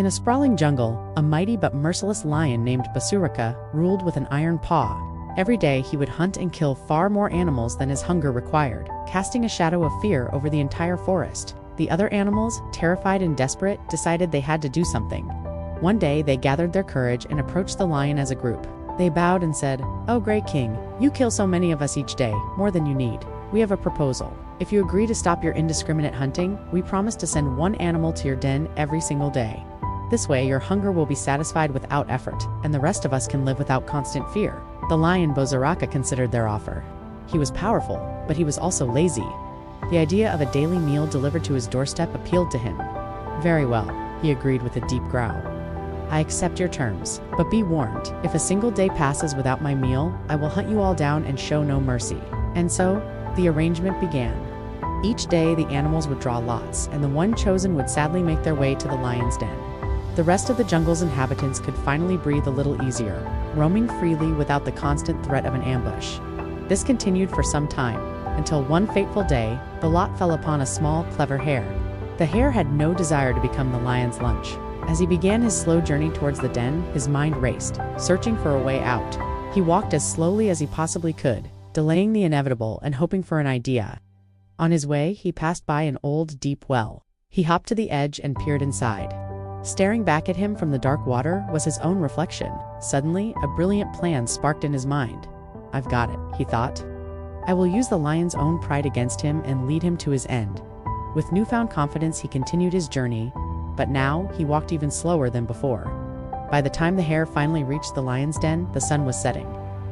In a sprawling jungle, a mighty but merciless lion named Bhasuraka ruled with an iron paw. Every day he would hunt and kill far more animals than his hunger required, casting a shadow of fear over the entire forest. The other animals, terrified and desperate, decided they had to do something. One day they gathered their courage and approached the lion as a group. They bowed and said, "Oh great king, you kill so many of us each day, more than you need. We have a proposal. If you agree to stop your indiscriminate hunting, we promise to send one animal to your den every single day. This way your hunger will be satisfied without effort, and the rest of us can live without constant fear." The lion Bhasuraka considered their offer. He was powerful, but he was also lazy. The idea of a daily meal delivered to his doorstep appealed to him. "Very well," he agreed with a deep growl. "I accept your terms, but be warned, if a single day passes without my meal, I will hunt you all down and show no mercy." And so, the arrangement began. Each day the animals would draw lots, and the one chosen would sadly make their way to the lion's den. The rest of the jungle's inhabitants could finally breathe a little easier, roaming freely without the constant threat of an ambush. This continued for some time, until one fateful day, the lot fell upon a small, clever hare. The hare had no desire to become the lion's lunch. As he began his slow journey towards the den, his mind raced, searching for a way out. He walked as slowly as he possibly could, delaying the inevitable and hoping for an idea. On his way, he passed by an old, deep well. He hopped to the edge and peered inside. Staring back at him from the dark water was his own reflection. Suddenly, a brilliant plan sparked in his mind. "I've got it," he thought. "I will use the lion's own pride against him and lead him to his end." With newfound confidence, he continued his journey, but now he walked even slower than before. By the time the hare finally reached the lion's den, the sun was setting.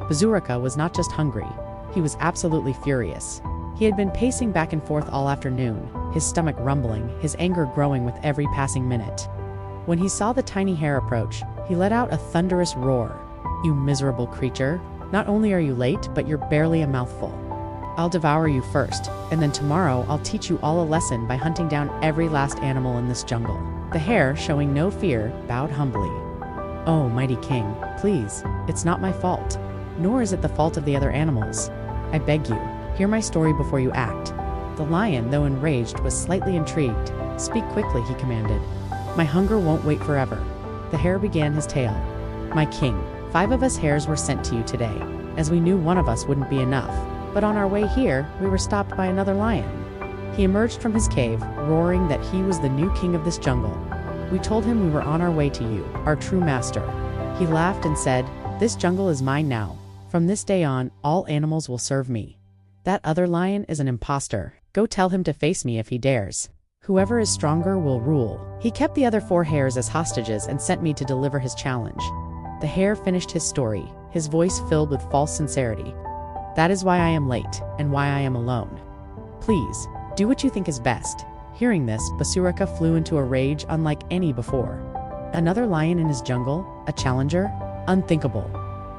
Bhasuraka was not just hungry, he was absolutely furious. He had been pacing back and forth all afternoon, his stomach rumbling, his anger growing with every passing minute. When he saw the tiny hare approach, he let out a thunderous roar. "You miserable creature! Not only are you late, but you're barely a mouthful. I'll devour you first, and then tomorrow I'll teach you all a lesson by hunting down every last animal in this jungle." The hare, showing no fear, bowed humbly. "Oh, mighty king, please, it's not my fault, nor is it the fault of the other animals. I beg you, hear my story before you act." The lion, though enraged, was slightly intrigued. "Speak quickly," he commanded. "My hunger won't wait forever." The hare began his tale. "My king, 5 of us hares were sent to you today, as we knew one of us wouldn't be enough. But on our way here, we were stopped by another lion. He emerged from his cave, roaring that he was the new king of this jungle. We told him we were on our way to you, our true master. He laughed and said, 'This jungle is mine now. From this day on, all animals will serve me. That other lion is an imposter. Go tell him to face me if he dares. Whoever is stronger will rule.' He kept the other 4 hares as hostages and sent me to deliver his challenge." The hare finished his story, his voice filled with false sincerity. "That is why I am late, and why I am alone. Please, do what you think is best." Hearing this, Bhasuraka flew into a rage unlike any before. Another lion in his jungle? A challenger? Unthinkable.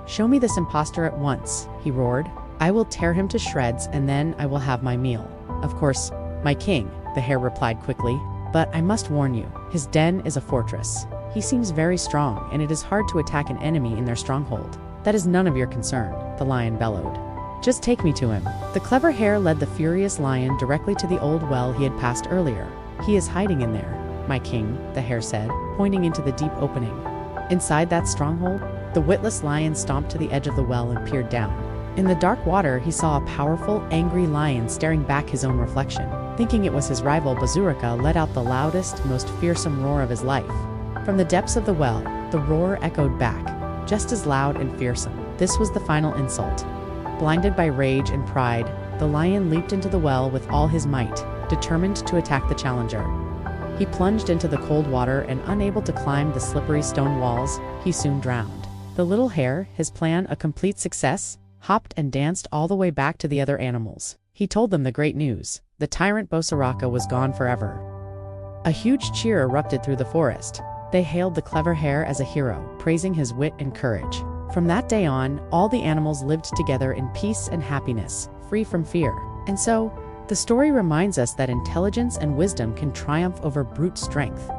"Show me this impostor at once," he roared. "I will tear him to shreds, and then I will have my meal." "Of course, my king," the hare replied quickly, "but I must warn you, his den is a fortress. He seems very strong, and it is hard to attack an enemy in their stronghold." "That is none of your concern," the lion bellowed. "Just take me to him." The clever hare led the furious lion directly to the old well he had passed earlier. "He is hiding in there, my king," the hare said, pointing into the deep opening. Inside that stronghold, the witless lion stomped to the edge of the well and peered down. In the dark water, he saw a powerful, angry lion staring back his own reflection. Thinking it was his rival, Bhasuraka let out the loudest, most fearsome roar of his life. From the depths of the well, the roar echoed back, just as loud and fearsome. This was the final insult. Blinded by rage and pride, the lion leaped into the well with all his might, determined to attack the challenger. He plunged into the cold water and, unable to climb the slippery stone walls, he soon drowned. The little hare, his plan a complete success, hopped and danced all the way back to the other animals. He told them the great news. The tyrant Bhasuraka was gone forever. A huge cheer erupted through the forest. They hailed the clever hare as a hero, praising his wit and courage. From that day on, all the animals lived together in peace and happiness, free from fear. And so, the story reminds us that intelligence and wisdom can triumph over brute strength.